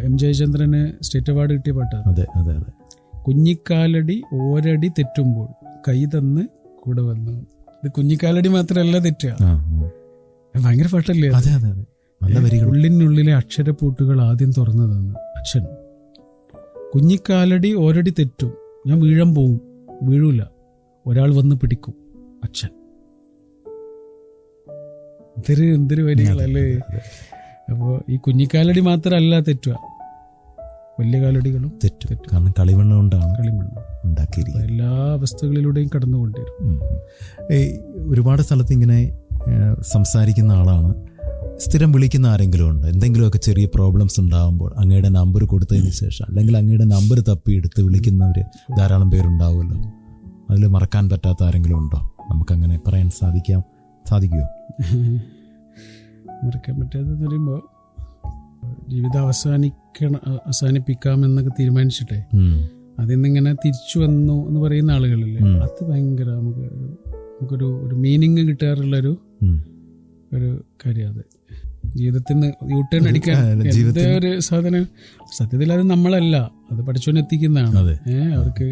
എം ജയചന്ദ്രന് സ്റ്റേറ്റ് അവാർഡ് കിട്ടിയ പാട്ടാണ്. കുഞ്ഞിക്കാലടി ഓരടി തെറ്റുമ്പോൾ കൈ തന്ന് കൂടെ വന്നു. ഇത് കുഞ്ഞിക്കാലടി മാത്രമല്ല തെറ്റുക, ഭയങ്കര പാട്ടല്ലേ? ഉള്ളിനുള്ളിലെ അക്ഷരപ്പൂട്ടുകൾ ആദ്യം തുറന്നു തന്നു അച്ഛൻ. കുഞ്ഞിക്കാലടി ഓരടി തെറ്റും, ഞാൻ വീഴാൻ പോവും, വീഴൂല, ഒരാൾ വന്ന് പിടിക്കും, അച്ഛൻ. എന്തൊരു വരികളല്ലേ? അപ്പോൾ ഈ കുഞ്ഞിക്കാലടി മാത്രമല്ല തെറ്റുക, വലിയ കാലടികളും തെറ്റും. കാരണം കളിമണ്ണ് കൊണ്ടാണ് ഉണ്ടാക്കിയിരിക്കുന്നത്. എല്ലാ അവസ്ഥകളിലൂടെയും കടന്നുകൊണ്ടിരുന്നു. ഒരുപാട് സ്ഥലത്ത് ഇങ്ങനെ സംസാരിക്കുന്ന ആളാണ്. സ്ഥിരം വിളിക്കുന്ന ആരെങ്കിലും ഉണ്ട്? എന്തെങ്കിലുമൊക്കെ ചെറിയ പ്രോബ്ലംസ് ഉണ്ടാകുമ്പോൾ അങ്ങയുടെ നമ്പർ കൊടുത്തതിന് ശേഷം, അല്ലെങ്കിൽ അങ്ങയുടെ നമ്പർ തപ്പിയെടുത്ത് വിളിക്കുന്നവർ ധാരാളം പേരുണ്ടാവുമല്ലോ. അതിൽ മറക്കാൻ പറ്റാത്ത ആരെങ്കിലും ഉണ്ടോ? നമുക്കങ്ങനെ പറയാൻ സാധിക്കുമോ? മറക്കാൻ പറ്റാതെന്ന് പറയുമ്പോൾ, ജീവിതം അവസാനിപ്പിക്കാമെന്നൊക്കെ തീരുമാനിച്ചിട്ടേ അതിൽ നിന്നിങ്ങനെ തിരിച്ചു വന്നു എന്ന് പറയുന്ന ആളുകളില്ലേ, അത് ഭയങ്കര നമുക്കൊരു മീനിങ് കിട്ടാറുള്ളൊരു കാര്യം. അത് ജീവിതത്തിന് യൂട്ടേൺ അടിക്കാൻ ഒരു സാധനം. സത്യത്തിൽ അത് നമ്മളല്ല, അത് പഠിച്ചോനെ എത്തിക്കുന്നതാണ്. അവർക്ക്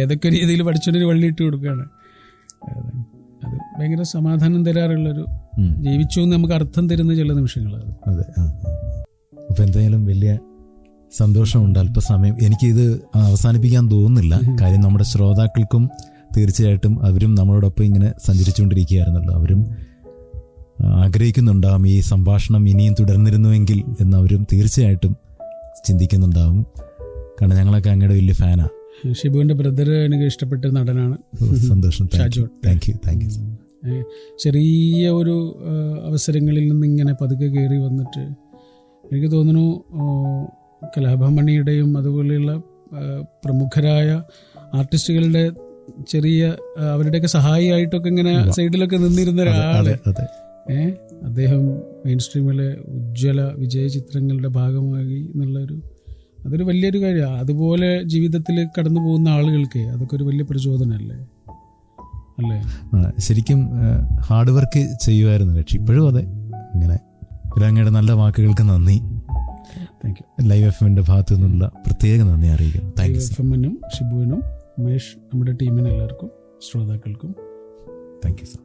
ഏതൊക്കെ രീതിയിൽ പഠിച്ചോനൊരു വള്ളി ഇട്ട് കൊടുക്കുകയാണ്. അത് ഭയങ്കര സമാധാനം തരാറുള്ളൊരു, ജീവിച്ചു എന്ന് നമുക്ക് അർത്ഥം തരുന്ന ചില നിമിഷങ്ങളാണ്. അതെ. അപ്പൊ എന്തായാലും വലിയ സന്തോഷമുണ്ട്. അല്പസമയം എനിക്കിത് അവസാനിപ്പിക്കാൻ തോന്നുന്നില്ല. കാര്യം നമ്മുടെ ശ്രോതാക്കൾക്കും തീർച്ചയായിട്ടും അവരും നമ്മളോടൊപ്പം ഇങ്ങനെ സഞ്ചരിച്ചുകൊണ്ടിരിക്കുകയായിരുന്നല്ലോ. അവരും ആഗ്രഹിക്കുന്നുണ്ടാവും ഈ സംഭാഷണം ഇനിയും തുടർന്നിരുന്നുവെങ്കിൽ എന്നവരും തീർച്ചയായിട്ടും ചിന്തിക്കുന്നുണ്ടാവും. കാരണം ഞങ്ങളൊക്കെ അങ്ങയുടെ വലിയ ഫാനാണ്. ഷിബുവിന്റെ ബ്രദർ എനിക്ക് ഇഷ്ടപ്പെട്ട നടനാണ്. സന്തോഷം. Thank you. ചെറിയ ഒരു അവസരങ്ങളിൽ നിന്ന് ഇങ്ങനെ പതുക്കെ കയറി വന്നിട്ട് എനിക്ക് തോന്നുന്നു കലാഭമണിയുടെയും അതുപോലെയുള്ള പ്രമുഖരായ ആർട്ടിസ്റ്റുകളുടെ ചെറിയ അവരുടെയൊക്കെ സഹായിയായിട്ടൊക്കെ ഇങ്ങനെ സൈഡിലൊക്കെ നിന്നിരുന്ന ഒരാള്. അദ്ദേഹം മെയിൻ സ്ട്രീമിലെ ഉജ്ജ്വല വിജയ ചിത്രങ്ങളുടെ ഭാഗമായി എന്നുള്ളൊരു, അതൊരു വലിയൊരു കാര്യമാണ്. അതുപോലെ ജീവിതത്തിൽ കടന്നു പോകുന്ന ആളുകൾക്ക് അതൊക്കെ ഒരു വലിയ പ്രചോദനമല്ലേ അല്ലേ? ശരിക്കും ഹാർഡ് വർക്ക് ചെയ്യുമായിരുന്നു കക്ഷി. ഇപ്പോഴും അതെ. ഇങ്ങനെ അങ്ങയുടെ നല്ല വാക്കുകൾക്ക് നന്ദി. Thank you. ലൈവ് FM-ന്റെ ഭാഗത്തു നിന്നുള്ള പ്രത്യേക നന്ദി അറിയിക്കുന്നു. ലൈവ് FM-നും ഷിബുവിനും ഉമേഷ്, നമ്മുടെ ടീമിന് എല്ലാവർക്കും ശ്രോതാക്കൾക്കും താങ്ക് യു സർ.